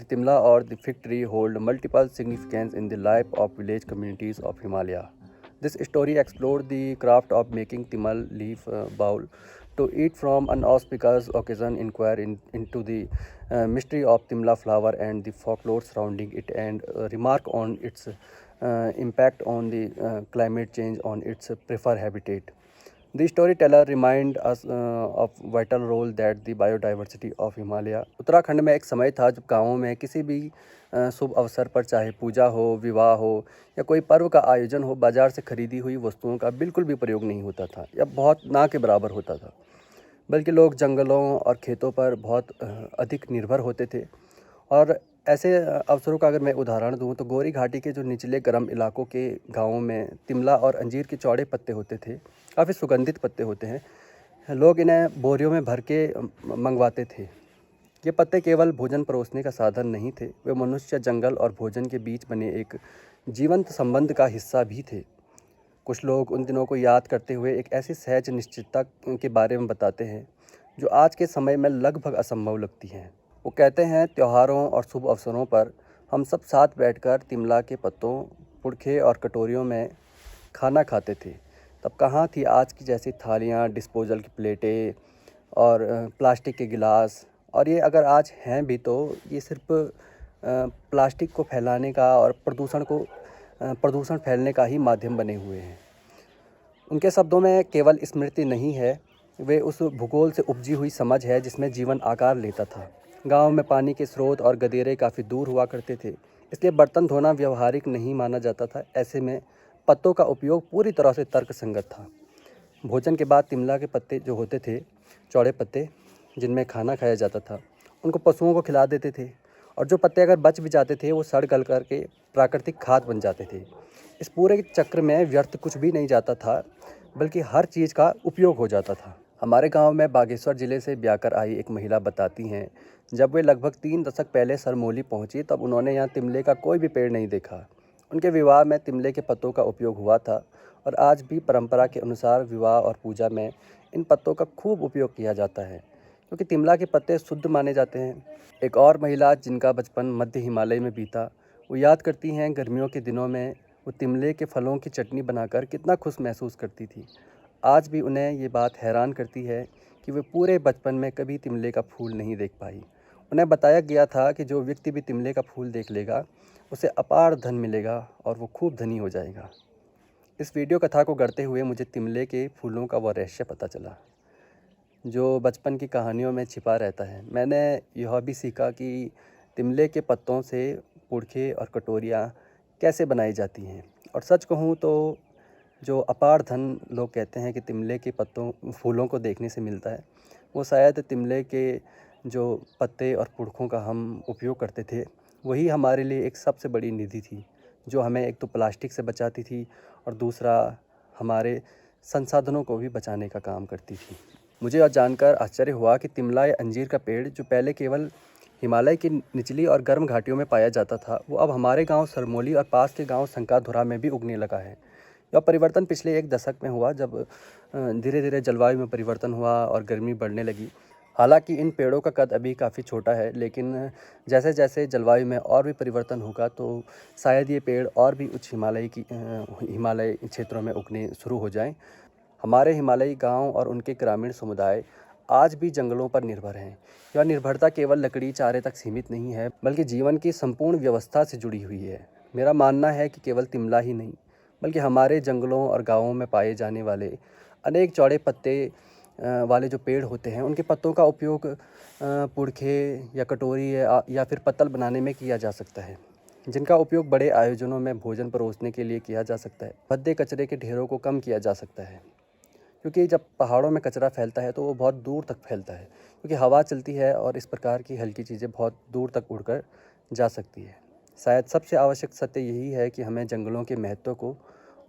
The Timla or the fig tree hold multiple significance in the life of village communities of Himalaya. This story explored the craft of making Timal leaf bowl to eat from an auspicious occasion, inquire into the mystery of Timla flower and the folklore surrounding it, and remark on its impact on the climate change on its preferred habitat. The storyteller remind us of vital role that the biodiversity of Himalaya. Uttarakhand में एक समय था जब गाँवों में किसी भी शुभ अवसर पर, चाहे पूजा हो, विवाह हो या कोई पर्व का आयोजन हो, बाजार से खरीदी हुई वस्तुओं का बिल्कुल भी प्रयोग नहीं होता था या बहुत ना के बराबर होता था। बल्कि लोग जंगलों और खेतों पर बहुत अधिक निर्भर होते थे। और ऐसे अवसरों का अगर मैं उदाहरण दूँ तो गौरी घाटी के जो निचले गर्म इलाकों के गाँवों में तिमला और अंजीर के चौड़े पत्ते होते थे, काफ़ी सुगंधित पत्ते होते हैं। लोग इन्हें बोरियों में भर के मंगवाते थे। ये पत्ते केवल भोजन परोसने का साधन नहीं थे, वे मनुष्य, जंगल और भोजन के बीच बने एक जीवंत संबंध का हिस्सा भी थे। कुछ लोग उन दिनों को याद करते हुए एक ऐसी सहज निश्चितता के बारे में बताते हैं जो आज के समय में लगभग असंभव लगती है। वो कहते हैं, त्योहारों और शुभ अवसरों पर हम सब साथ बैठकर तिमला के पत्तों, पुड़खे और कटोरियों में खाना खाते थे। तब कहाँ थी आज की जैसी थालियाँ, डिस्पोजल की प्लेटें और प्लास्टिक के गिलास। और ये अगर आज हैं भी तो ये सिर्फ प्लास्टिक को फैलाने का और प्रदूषण फैलने का ही माध्यम बने हुए हैं। उनके शब्दों में केवल स्मृति नहीं है, वे उस भूगोल से उपजी हुई समझ है जिसमें जीवन आकार लेता था। गांव में पानी के स्रोत और गदेरे काफ़ी दूर हुआ करते थे, इसलिए बर्तन धोना व्यवहारिक नहीं माना जाता था। ऐसे में पत्तों का उपयोग पूरी तरह से तर्कसंगत था। भोजन के बाद तिमला के पत्ते जो होते थे, चौड़े पत्ते जिनमें खाना खाया जाता था, उनको पशुओं को खिला देते थे। और जो पत्ते अगर बच भी जाते थे वो सड़ गल करके प्राकृतिक खाद बन जाते थे। इस पूरे चक्र में व्यर्थ कुछ भी नहीं जाता था, बल्कि हर चीज़ का उपयोग हो जाता था। हमारे गांव में बागेश्वर ज़िले से ब्याकर आई एक महिला बताती हैं, जब वे लगभग 3 दशक पहले सरमोली पहुंची तब उन्होंने यहाँ तिमले का कोई भी पेड़ नहीं देखा। उनके विवाह में तिमले के पत्तों का उपयोग हुआ था और आज भी परंपरा के अनुसार विवाह और पूजा में इन पत्तों का खूब उपयोग किया जाता है, क्योंकि तिमला के पत्ते शुद्ध माने जाते हैं। एक और महिला जिनका बचपन मध्य हिमालय में बीता, वो याद करती हैं गर्मियों के दिनों में वो तिमले के फलों की चटनी बनाकर कितना खुश महसूस करती थी। आज भी उन्हें ये बात हैरान करती है कि वे पूरे बचपन में कभी तिमले का फूल नहीं देख पाई। उन्हें बताया गया था कि जो व्यक्ति भी तिमले का फूल देख लेगा उसे अपार धन मिलेगा और वो खूब धनी हो जाएगा। इस वीडियो कथा को गढ़ते हुए मुझे तिमले के फूलों का वो रहस्य पता चला जो बचपन की कहानियों में छिपा रहता है। मैंने यह भी सीखा कि तिमले के पत्तों से पुड़खे और कटोरियाँ कैसे बनाई जाती हैं। और सच कहूँ तो जो अपार धन लोग कहते हैं कि तिमले के फूलों को देखने से मिलता है, वो शायद तिमले के जो पत्ते और पुड़खों का हम उपयोग करते थे, वही हमारे लिए एक सबसे बड़ी निधि थी, जो हमें एक तो प्लास्टिक से बचाती थी और दूसरा हमारे संसाधनों को भी बचाने का काम करती थी। मुझे यह जानकर आश्चर्य हुआ कि तिमला या अंजीर का पेड़ जो पहले केवल हिमालय की निचली और गर्म घाटियों में पाया जाता था, वो अब हमारे गांव सरमोली और पास के गांव संकाधुरा में भी उगने लगा है। यह परिवर्तन पिछले 1 दशक में हुआ, जब धीरे धीरे जलवायु में परिवर्तन हुआ और गर्मी बढ़ने लगी। हालांकि इन पेड़ों का कद अभी काफ़ी छोटा है, लेकिन जैसे जैसे जलवायु में और भी परिवर्तन होगा तो शायद ये पेड़ और भी उच्च हिमालय क्षेत्रों में उगने शुरू हो जाएं। हमारे हिमालयी गांव और उनके ग्रामीण समुदाय आज भी जंगलों पर निर्भर हैं। यह निर्भरता केवल लकड़ी चारे तक सीमित नहीं है, बल्कि जीवन की संपूर्ण व्यवस्था से जुड़ी हुई है। मेरा मानना है कि केवल तिमला ही नहीं, बल्कि हमारे जंगलों और गाँवों में पाए जाने वाले अनेक चौड़े पत्ते वाले जो पेड़ होते हैं, उनके पत्तों का उपयोग पुड़खे या कटोरी या फिर पत्तल बनाने में किया जा सकता है, जिनका उपयोग बड़े आयोजनों में भोजन परोसने के लिए किया जा सकता है। भद्दे कचरे के ढेरों को कम किया जा सकता है, क्योंकि जब पहाड़ों में कचरा फैलता है तो वो बहुत दूर तक फैलता है, क्योंकि हवा चलती है और इस प्रकार की हल्की चीज़ें बहुत दूर तक उड़कर जा सकती है। शायद सबसे आवश्यक सत्य यही है कि हमें जंगलों के महत्व को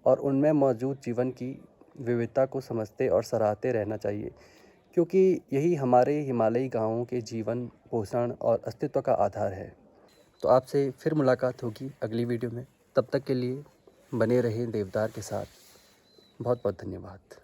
और उनमें मौजूद जीवन की विविधता को समझते और सराहते रहना चाहिए, क्योंकि यही हमारे हिमालयी गाँवों के जीवन, पोषण और अस्तित्व का आधार है। तो आपसे फिर मुलाकात होगी अगली वीडियो में। तब तक के लिए बने रहें देवदार के साथ। बहुत बहुत धन्यवाद।